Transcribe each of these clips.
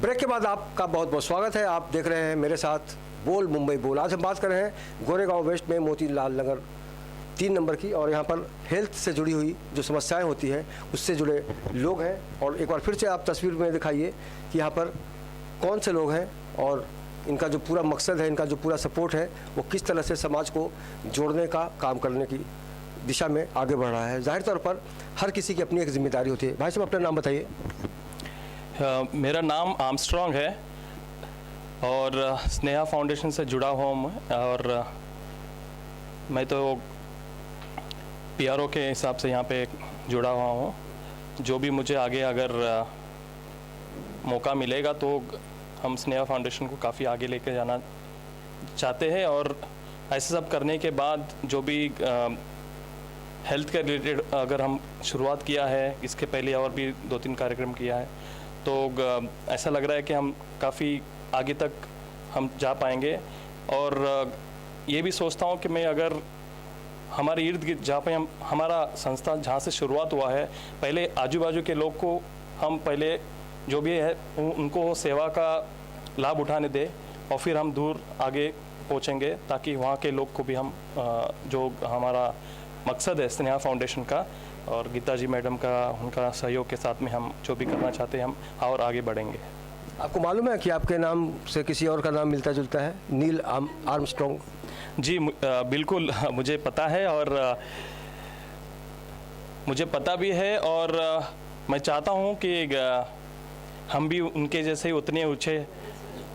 Break के बाद आपका बहुत बहुत स्वागत है। आप देख रहे हैं मेरे साथ बोल मुंबई बोल। आज हम बात कर रहे हैं गोरेगांव वेस्ट में मोतीलाल नगर 3 नंबर की, और यहाँ पर हेल्थ से जुड़ी हुई जो समस्याएं होती हैं उससे जुड़े लोग हैं। और एक बार फिर से आप तस्वीर में दिखाइए कि यहाँ पर कौन से लोग हैं और इनका जो पूरा मकसद है, इनका जो पूरा सपोर्ट है, वो किस तरह से समाज को जोड़ने का काम करने की दिशा में आगे बढ़ रहा है। जाहिर तौर पर हर किसी की अपनी एक जिम्मेदारी होती है। भाई साहब, अपना नाम बताइए। मेरा नाम आर्मस्ट्रॉन्ग है और स्नेहा फाउंडेशन से जुड़ा हुआ हूँ मैं, और मैं तो पीआरओ के हिसाब से यहाँ पे जुड़ा हुआ हूँ। जो भी मुझे आगे अगर मौका मिलेगा तो हम स्नेहा फाउंडेशन को काफ़ी आगे लेकर जाना चाहते हैं। और ऐसे सब करने के बाद जो भी हेल्थ के रिलेटेड अगर हम शुरुआत किया है, इसके पहले और भी 2-3 कार्यक्रम किया है, तो ऐसा लग रहा है कि हम काफ़ी आगे तक हम जा पाएंगे। और ये भी सोचता हूँ कि मैं अगर हमारे इर्द गिर्द जहाँ पे हमारा संस्था जहाँ से शुरुआत हुआ है, पहले आजू बाजू के लोग को हम पहले जो भी है उनको सेवा का लाभ उठाने दें, और फिर हम दूर आगे पहुँचेंगे, ताकि वहाँ के लोग को भी हम जो हमारा मकसद है स्नेहा फाउंडेशन का और गीता जी मैडम का, उनका सहयोग के साथ में हम जो भी करना चाहते हैं हम और आगे बढ़ेंगे। आपको मालूम है कि आपके नाम से किसी और का नाम मिलता जुलता है, नील आर्मस्ट्रॉन्ग? जी बिल्कुल, मुझे पता है, और मुझे पता भी है, और मैं चाहता हूँ कि हम भी उनके जैसे उतने ऊंचे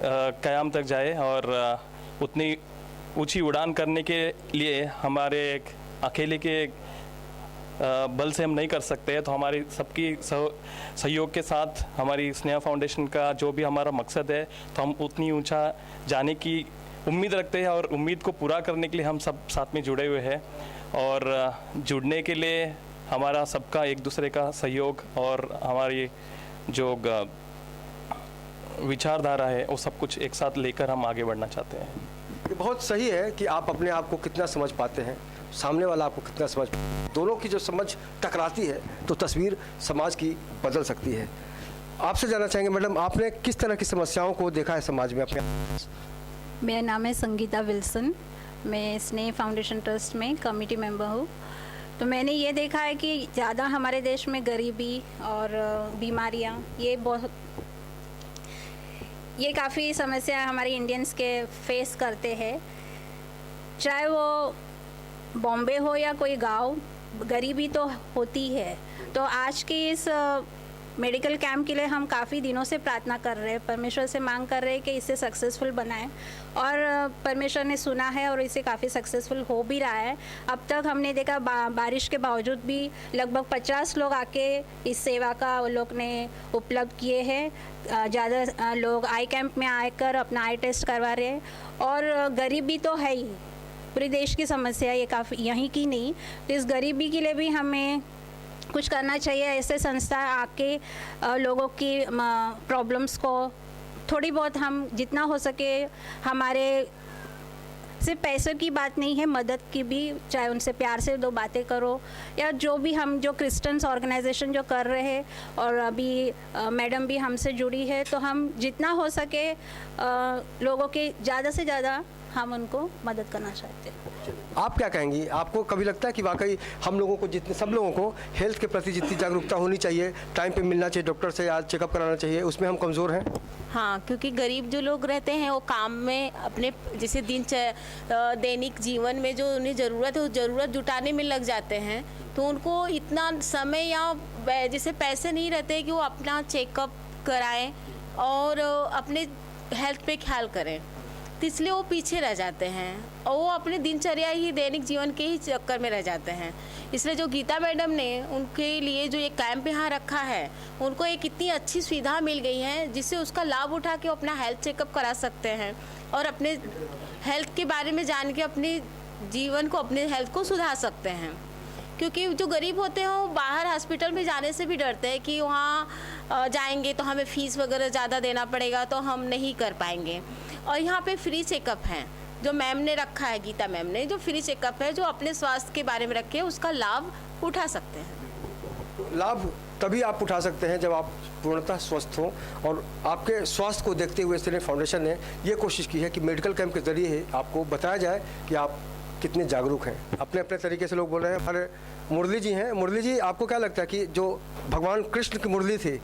क़याम तक जाए, और उतनी ऊंची उड़ान करने के लिए हमारे एक अकेले के बल से हम नहीं कर सकते। तो हमारी सबकी सहयोग के साथ हमारी स्नेहा फाउंडेशन का जो भी हमारा मकसद है, तो हम उतनी ऊंचा जाने की उम्मीद रखते हैं, और उम्मीद को पूरा करने के लिए हम सब साथ में जुड़े हुए हैं। और जुड़ने के लिए हमारा सबका एक दूसरे का सहयोग और हमारी जो विचारधारा है वो सब कुछ एक साथ लेकर हम आगे बढ़ना चाहते हैं। ये बहुत सही है कि आप अपने आप को कितना समझ पाते हैं, सामने वाला आपको कितना समझ, दोनों की जो समझ टकराती है तो तस्वीर समाज की बदल सकती है। आपसे जानना चाहेंगे मैडम, आपने किस तरह की समस्याओं को देखा है समाज में अपने? मेरा नाम है संगीता विल्सन, मैं स्नेह फाउंडेशन ट्रस्ट में कमेटी मेंबर हूँ। तो मैंने ये देखा है कि ज़्यादा हमारे देश में गरीबी और बीमारियाँ ये काफ़ी समस्या हमारे इंडियंस के फेस करते हैं, चाहे वो बॉम्बे हो या कोई गांव, गरीबी तो होती है। तो आज की इस मेडिकल कैंप के लिए हम काफ़ी दिनों से प्रार्थना कर रहे हैं, परमेश्वर से मांग कर रहे हैं कि इसे सक्सेसफुल बनाएं, और परमेश्वर ने सुना है और इसे काफ़ी सक्सेसफुल हो भी रहा है। अब तक हमने देखा बारिश के बावजूद भी लगभग 50 लोग आके इस सेवा का वो लोग ने उपलब्ध किए हैं। ज़्यादा लोग आई कैंप में आकर अपना आई टेस्ट करवा रहे हैं। और गरीबी तो है ही, पूरे देश की समस्या है ये, काफ़ी यहीं की नहीं। तो इस गरीबी के लिए भी हमें कुछ करना चाहिए। ऐसे संस्था आके लोगों की प्रॉब्लम्स को थोड़ी बहुत हम जितना हो सके, हमारे सिर्फ पैसों की बात नहीं है, मदद की भी, चाहे उनसे प्यार से 2 बातें करो, या जो भी हम जो क्रिश्चियंस ऑर्गेनाइजेशन जो कर रहे हैं, और अभी मैडम भी हमसे जुड़ी है, तो हम जितना हो सके लोगों के ज़्यादा से ज़्यादा हम उनको मदद करना चाहते हैं। आप क्या कहेंगी? आपको कभी लगता है कि वाकई हम लोगों को, जितने सब लोगों को हेल्थ के प्रति जितनी जागरूकता होनी चाहिए, टाइम पे मिलना चाहिए, डॉक्टर से आज चेकअप कराना चाहिए, उसमें हम कमज़ोर हैं? हाँ, क्योंकि गरीब जो लोग रहते हैं वो काम में अपने जैसे दैनिक जीवन में जो उन्हें ज़रूरत है वो ज़रूरत जुटाने में लग जाते हैं, तो उनको इतना समय या जैसे पैसे नहीं रहते कि वो अपना चेकअप कराएं और अपने हेल्थ पे ख्याल करें, तो इसलिए वो पीछे रह जाते हैं और वो अपने दिनचर्या ही, दैनिक जीवन के ही चक्कर में रह जाते हैं। इसलिए जो गीता मैडम ने उनके लिए जो ये कैंप यहाँ रखा है, उनको एक इतनी अच्छी सुविधा मिल गई है जिससे उसका लाभ उठा के अपना हेल्थ चेकअप करा सकते हैं और अपने हेल्थ के बारे में जान के अपने जीवन को, अपने हेल्थ को सुधार सकते हैं। क्योंकि जो गरीब होते हैं वो बाहर हॉस्पिटल में जाने से भी डरते हैं कि वहाँ जाएंगे तो हमें फ़ीस वगैरह ज़्यादा देना पड़ेगा, तो हम नहीं कर पाएंगे। और यहाँ पे फ्री चेकअप हैं जो मैम ने रखा है, गीता मैम ने जो फ्री चेकअप है, जो अपने स्वास्थ्य के बारे में रखे, उसका लाभ उठा सकते हैं। लाभ तभी आप उठा सकते हैं जब आप पूर्णतः स्वस्थ हों। और आपके स्वास्थ्य को देखते हुए स्नेह फाउंडेशन ने ये कोशिश की है कि मेडिकल कैंप के जरिए आपको बताया जाए कि आप कितने जागरूक हैं। अपने अपने तरीके से लोग बोल रहे हैं। हमारे मुरली जी हैं। मुरली जी, आपको क्या लगता है कि जो भगवान कृष्ण की मुरली थी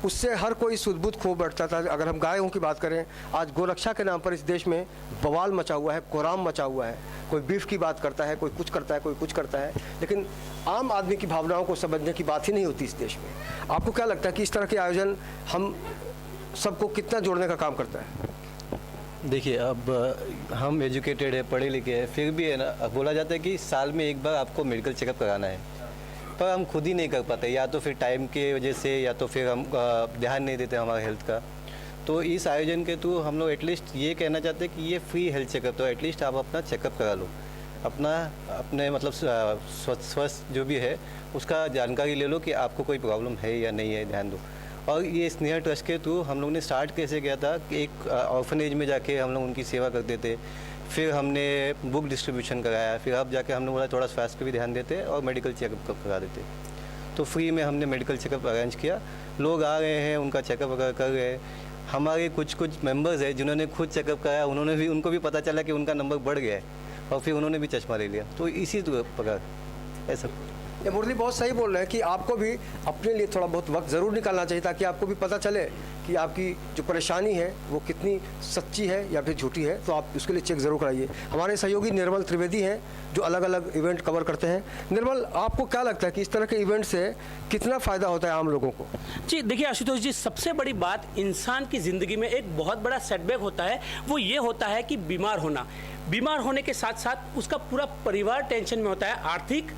उससे हर कोई सुध-बुध खो बैठता था? अगर हम गायों की बात करें, आज गोरक्षा के नाम पर इस देश में बवाल मचा हुआ है, कोहराम मचा हुआ है। कोई बीफ की बात करता है, कोई कुछ करता है, कोई कुछ करता है, लेकिन आम आदमी की भावनाओं को समझने की बात ही नहीं होती इस देश में। आपको क्या लगता है कि इस तरह के आयोजन हम सबको कितना जोड़ने का काम करता है? देखिए, अब हम एजुकेटेड है, पढ़े लिखे हैं, फिर भी है ना, बोला जाता है कि साल में एक बार आपको मेडिकल चेकअप कराना है, पर हम खुद ही नहीं कर पाते, या तो फिर टाइम की वजह से, या तो फिर हम ध्यान नहीं देते हमारे हेल्थ का। तो इस आयोजन के थ्रू हम लोग एटलीस्ट ये कहना चाहते हैं कि ये फ्री हेल्थ चेकअप, तो एटलीस्ट आप अपना चेकअप करा लो, अपने मतलब स्वस्थ जो भी है उसका जानकारी ले लो कि आपको कोई प्रॉब्लम है या नहीं है, ध्यान दो। और ये स्नेहा ट्रस्ट के थ्रू हम लोग ने स्टार्ट कैसे किया था कि एक ऑर्फनेज में जाके हम लोग उनकी सेवा करते थे, फिर हमने बुक डिस्ट्रीब्यूशन कराया, फिर अब जाके हमने बोला थोड़ा स्वास्थ्य पे भी ध्यान देते और मेडिकल चेकअप करा देते। तो फ्री में हमने मेडिकल चेकअप अरेंज किया, लोग आ रहे हैं, उनका चेकअप वगैरह कर रहे हैं। हमारे कुछ मेंबर्स हैं जिन्होंने खुद चेकअप कराया, उनको भी पता चला कि उनका नंबर बढ़ गया है और फिर उन्होंने भी चश्मा ले लिया। तो इसी प्रकार ऐसा। ये मुरली बहुत सही बोल रहे हैं कि आपको भी अपने लिए थोड़ा बहुत वक्त ज़रूर निकालना चाहिए ताकि आपको भी पता चले कि आपकी जो परेशानी है वो कितनी सच्ची है या फिर झूठी है। तो आप उसके लिए चेक ज़रूर कराइए। हमारे सहयोगी निर्मल त्रिवेदी हैं जो अलग अलग इवेंट कवर करते हैं। निर्मल, आपको क्या लगता है कि इस तरह के इवेंट से कितना फ़ायदा होता है आम लोगों को? जी देखिए आशुतोष जी, सबसे बड़ी बात इंसान की ज़िंदगी में एक बहुत बड़ा सेटबैक होता है, वो ये होता है कि बीमार होना। बीमार होने के साथ साथ उसका पूरा परिवार टेंशन में होता है, आर्थिक,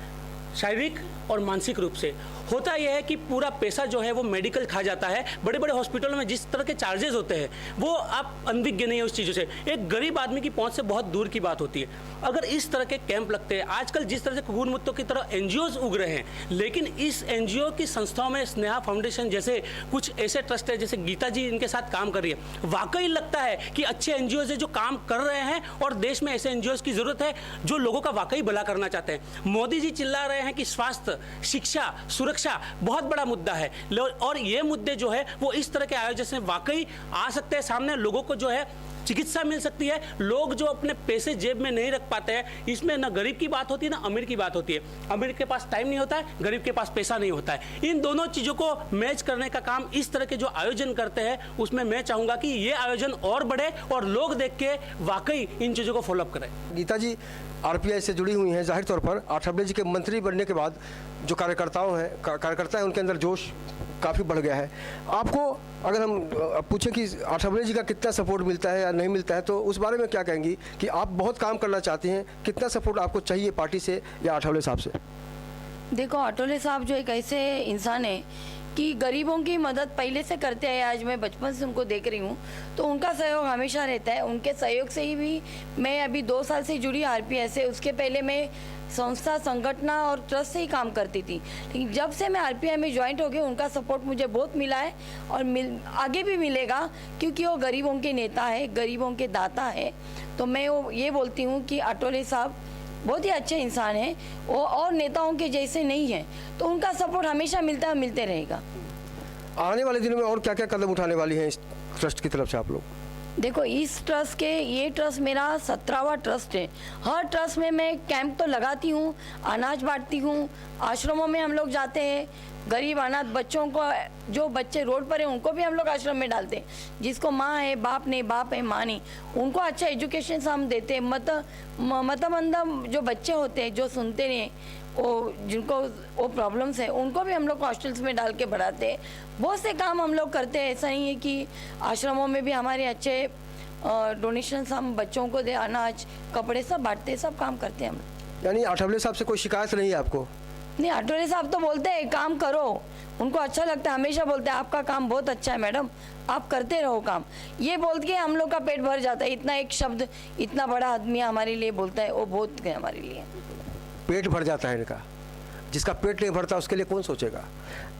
शारीरिक और मानसिक रूप से। होता यह है कि पूरा पैसा जो है वो मेडिकल खा जाता है। बड़े बड़े हॉस्पिटलों में जिस तरह के चार्जेस होते हैं वो आप अनभिज्ञ नहीं है उस चीज़ों से। एक गरीब आदमी की पहुंच से बहुत दूर की बात होती है। अगर इस तरह के कैंप लगते हैं, आजकल जिस तरह से कुकुर मुत्तों की तरह एनजीओज उग रहे हैं, लेकिन इस एनजीओ की संस्थाओं में स्नेहा फाउंडेशन जैसे कुछ ऐसे ट्रस्ट है, जैसे गीता जी इनके साथ काम कर रही है, वाकई लगता है कि अच्छे एनजीओज है जो काम कर रहे हैं और देश में ऐसे एनजीओज की जरूरत है जो लोगों का वाकई भला करना चाहते हैं। मोदी जी चिल्ला रहे हैं कि स्वास्थ्य, शिक्षा, सुरक्षा बहुत बड़ा मुद्दा है और ये मुद्दे जो है वो इस तरह के आयोजन से वाकई आ सकते हैं सामने। लोगों को जो है चिकित्सा मिल सकती है। लोग जो अपने पैसे जेब में नहीं रख पाते हैं, इसमें ना गरीब की बात होती है ना अमीर की बात होती है। अमीर के पास टाइम नहीं होता है, गरीब के पास पैसा नहीं होता है। इन दोनों चीज़ों को मैच करने का काम इस तरह के जो आयोजन करते हैं उसमें मैं चाहूँगा कि ये आयोजन और बढ़े और लोग देख के वाकई इन चीज़ों को फॉलोअप करें। गीता जी आरपीआई से जुड़ी हुई हैं। जाहिर तौर पर आठवले जी के मंत्री बनने के बाद जो कार्यकर्ता हैं उनके अंदर जोश काफ़ी बढ़ गया है। आपको अगर हम पूछें कि आठवले जी का कितना सपोर्ट मिलता है या नहीं मिलता है, तो उस बारे में क्या कहेंगी कि आप बहुत काम करना चाहती हैं, कितना सपोर्ट आपको चाहिए पार्टी से या आठवले साहब से? देखो, आठवले साहब जो एक ऐसे इंसान है कि गरीबों की मदद पहले से करते हैं। आज मैं बचपन से उनको देख रही हूँ, तो उनका सहयोग हमेशा रहता है। उनके सहयोग से ही भी मैं अभी 2 साल से जुड़ी आरपीआई से। उसके पहले मैं संस्था, संगठन और ट्रस्ट से ही काम करती थी, लेकिन जब से मैं आरपीआई में ज्वाइंट हो गई उनका सपोर्ट मुझे बहुत मिला है और आगे भी मिलेगा, क्योंकि वो गरीबों के नेता है, गरीबों के दाता है। तो मैं ये बोलती हूँ कि आठवले साहब बहुत ही अच्छे इंसान हैं, वो और नेताओं के जैसे नहीं हैं, तो उनका सपोर्ट हमेशा मिलता है, मिलते रहेगा। आने वाले दिनों में और क्या क्या कदम उठाने वाली हैं इस ट्रस्ट की तरफ से आप लोग? देखो, इस ट्रस्ट के, ये ट्रस्ट मेरा 17वां ट्रस्ट है। हर ट्रस्ट में मैं कैंप तो लगाती हूँ, अनाज बांटती हूँ, आश्रमों में हम लोग जाते हैं, गरीब अनाथ बच्चों को, जो बच्चे रोड पर हैं उनको भी हम लोग आश्रम में डालते हैं। जिसको माँ है, बाप नहीं, बाप है माँ नहीं, उनको अच्छा एजुकेशन हम देते हैं। मतमंद जो बच्चे होते हैं, जो सुनते नहीं, वो जिनको वो प्रॉब्लम्स है, उनको भी हम लोग हॉस्टल्स में डाल के बढ़ाते हैं। बहुत से काम हम लोग करते हैं। ऐसा नहीं है कि आश्रमों में भी हमारे अच्छे डोनेशंस हम बच्चों को दे, अनाज, कपड़े सब बांटते हैं, सब काम करते हैं हम। यानी आठवले साहब से कोई शिकायत नहीं है आपको? नहीं, आठवले साहब तो बोलते हैं काम करो, उनको अच्छा लगता है, हमेशा बोलते हैं आपका काम बहुत अच्छा है मैडम, आप करते रहो काम। ये बोल के हम लोग का पेट भर जाता है। इतना एक शब्द इतना बड़ा आदमी हमारे लिए बोलता है, वो बहुत है हमारे लिए। पेट भर जाता है इनका। जिसका पेट नहीं भरता उसके लिए कौन सोचेगा?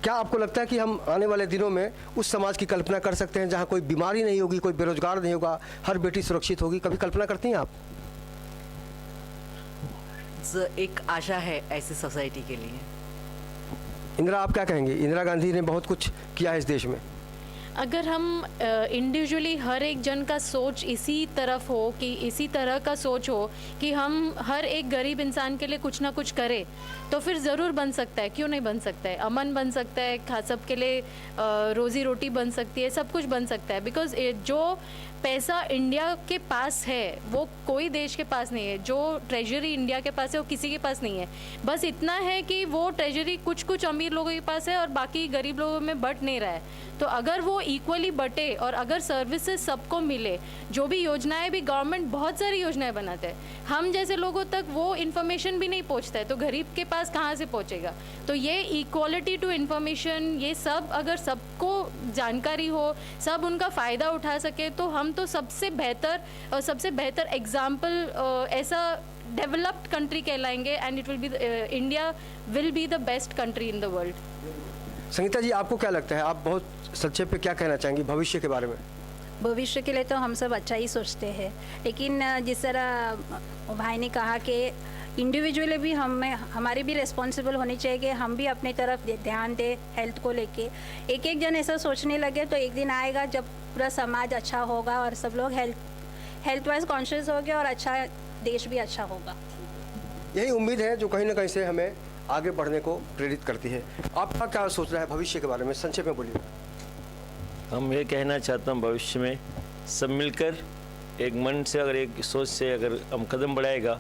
क्या आपको लगता है कि हम आने वाले दिनों में उस समाज की कल्पना कर सकते हैं जहां कोई बीमारी नहीं होगी, कोई बेरोजगार नहीं होगा, हर बेटी सुरक्षित होगी? कभी कल्पना करती हैं आप? एक आशा है ऐसी सोसाइटी के लिए। इंदिरा, आप क्या कहेंगे? इंदिरा गांधी ने बहुत कुछ किया है इस देश में। अगर हम इंडिविजुअली हर एक जन का सोच इसी तरफ हो कि इसी तरह का सोच हो कि हम हर एक गरीब इंसान के लिए कुछ ना कुछ करें, तो फिर ज़रूर बन सकता है। क्यों नहीं बन सकता है? अमन बन सकता है, सबके लिए रोज़ी रोटी बन सकती है, सब कुछ बन सकता है। बिकॉज जो पैसा इंडिया के पास है वो कोई देश के पास नहीं है। जो ट्रेजरी इंडिया के पास है वो किसी के पास नहीं है। बस इतना है कि वो ट्रेजरी कुछ कुछ अमीर लोगों के पास है और बाकी गरीब लोगों में बट नहीं रहा है। तो अगर वो इक्वली बटे और अगर सर्विसेज सबको मिले, जो भी योजनाएं भी गवर्नमेंट बहुत सारी योजनाएं बनाते हैं, हम जैसे लोगों तक वो इन्फॉर्मेशन भी नहीं पहुंचता है, तो गरीब के पास कहाँ से पहुंचेगा? तो ये इक्वालिटी टू इन्फॉर्मेशन, ये सब अगर सबको जानकारी हो, सब उनका फ़ायदा उठा सके, तो हम तो सबसे बेहतर एग्जाम्पल ऐसा डेवलप्ड कंट्री कहलाएंगे and it will be India will be the best country in the world. Sangeeta ji, आपको क्या लगता है? आप बहुत संक्षेप में क्या कहना चाहेंगी भविष्य के बारे में? भविष्य के लिए तो हम सब अच्छा ही सोचते हैं, लेकिन जिस तरह भाई ने कहा कि इंडिविजुअली भी हमारी भी रिस्पॉन्सिबल होनी चाहिए कि हम भी अपनी तरफ ध्यान दें हेल्थ को लेके। एक एक जन ऐसा सोचने लगे तो एक दिन आएगा जब पूरा समाज अच्छा होगा और सब लोग हेल्थ वाइज कॉन्शियस होंगे और अच्छा देश भी अच्छा होगा। यही उम्मीद है जो कहीं ना कहीं से हमें आगे बढ़ने को प्रेरित करती है। आपका क्या सोच रहा है भविष्य के बारे में? संक्षेप में बोलिए। हम ये कहना चाहता हूँ, भविष्य में सब मिलकर एक मन से, अगर एक सोच से अगर हम कदम बढ़ाएगा,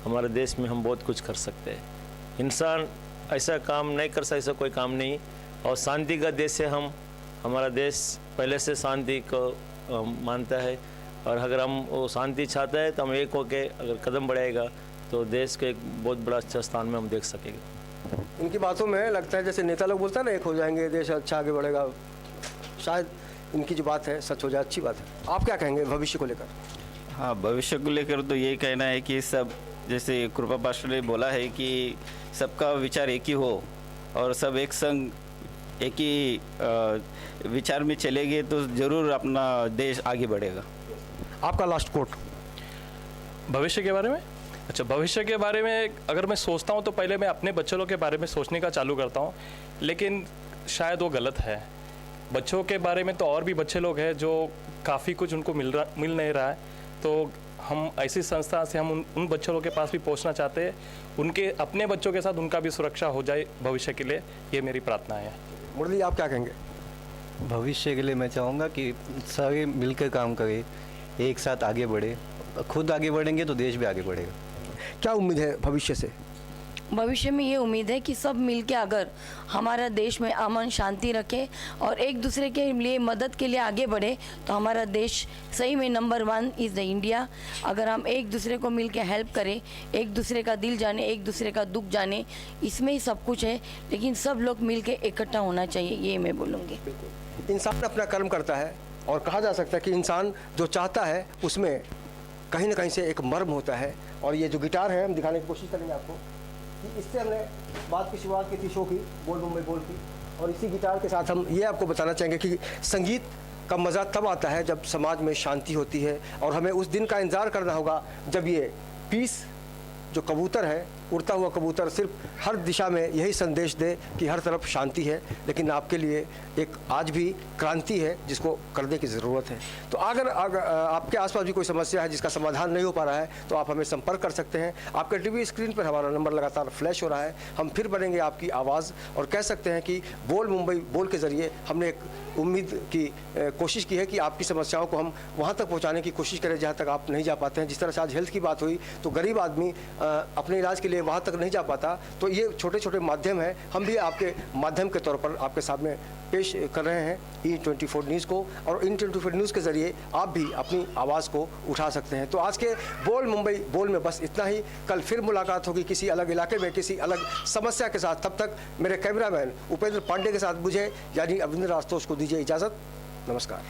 हमारे देश में हम बहुत कुछ कर सकते हैं। इंसान ऐसा काम नहीं कर सकता, ऐसा कोई काम नहीं। और शांति का देश है हमारा देश पहले से शांति को मानता है, और अगर हम वो शांति चाहता है तो हम एक होके अगर कदम बढ़ाएगा तो देश के एक बहुत बड़ा अच्छा स्थान में हम देख सकेंगे। इनकी बातों में लगता है जैसे नेता लोग बोलते हैं ना, एक हो जाएंगे, देश अच्छा आगे बढ़ेगा। शायद इनकी जो बात है सच हो जाए, अच्छी बात है। आप क्या कहेंगे भविष्य को लेकर? हाँ, भविष्य को लेकर तो यही कहना है कि सब, जैसे कृपा पास्टर ने बोला है कि सबका विचार एक ही हो और सब एक संग एक ही विचार में चलेंगे तो ज़रूर अपना देश आगे बढ़ेगा। आपका लास्ट कोट भविष्य के बारे में? अच्छा, भविष्य के बारे में अगर मैं सोचता हूँ तो पहले मैं अपने बच्चों के बारे में सोचने का चालू करता हूँ, लेकिन शायद वो गलत है। बच्चों के बारे में तो और भी बच्चे लोग हैं जो काफ़ी कुछ उनको मिल नहीं रहा है, तो हम ऐसी संस्था से हम उन बच्चों के पास भी पहुंचना चाहते हैं। उनके अपने बच्चों के साथ उनका भी सुरक्षा हो जाए भविष्य के लिए, ये मेरी प्रार्थना है। मुरली, आप क्या कहेंगे? भविष्य के लिए मैं चाहूँगा कि सारे मिलकर काम करें, एक साथ आगे बढ़े। खुद आगे बढ़ेंगे तो देश भी आगे बढ़ेगा। क्या उम्मीद है भविष्य से? भविष्य में ये उम्मीद है कि सब मिलके अगर हमारा देश में अमन शांति रखे और एक दूसरे के लिए मदद के लिए आगे बढ़े तो हमारा देश सही में नंबर 1 इज़ द इंडिया। अगर हम एक दूसरे को मिलके हेल्प करें, एक दूसरे का दिल जाने, एक दूसरे का दुख जाने, इसमें ही सब कुछ है। लेकिन सब लोग मिलके इकट्ठा होना चाहिए, ये मैं बोलूँगी। इंसान अपना कर्म करता है और कहा जा सकता है कि इंसान जो चाहता है उसमें कहीं ना कहीं से एक मर्म होता है। और ये जो गिटार है, हम दिखाने की कोशिश करेंगे आपको कि इससे हमने बात की शुरुआत की थी शो की, बोल मुंबई बोल की। और इसी गिटार के साथ हम ये आपको बताना चाहेंगे कि संगीत का मज़ा तब आता है जब समाज में शांति होती है। और हमें उस दिन का इंतज़ार करना होगा जब ये पीस जो कबूतर है, उड़ता हुआ कबूतर, सिर्फ हर दिशा में यही संदेश दे कि हर तरफ शांति है, लेकिन आपके लिए एक आज भी क्रांति है जिसको करने की ज़रूरत है। तो अगर आपके आसपास भी कोई समस्या है जिसका समाधान नहीं हो पा रहा है तो आप हमें संपर्क कर सकते हैं। आपके टीवी स्क्रीन पर हमारा नंबर लगातार फ्लैश हो रहा है। हम फिर बनेंगे आपकी आवाज़ और कह सकते हैं कि बोल मुंबई बोल के ज़रिए हमने एक उम्मीद की कोशिश की है कि आपकी समस्याओं को हम वहाँ तक पहुँचाने की कोशिश करें जहाँ तक आप नहीं जा पाते हैं। जिस तरह से आज हेल्थ की बात हुई तो गरीब आदमी अपने इलाज के लिए वहाँ तक नहीं जा पाता, तो ये छोटे छोटे माध्यम हैं, हम भी आपके माध्यम के तौर पर आपके सामने पेश कर रहे हैं E24 न्यूज़ को। और E24 न्यूज़ के ज़रिए आप भी अपनी आवाज़ को उठा सकते हैं। तो आज के बोल मुंबई बोल में बस इतना ही। कल फिर मुलाकात होगी किसी अलग इलाके में, किसी अलग समस्या के साथ। तब तक मेरे कैमरामैन उपेंद्र पांडे के साथ मुझे यानी अविंद्र आशुतोष को दीजिए इजाज़त। नमस्कार।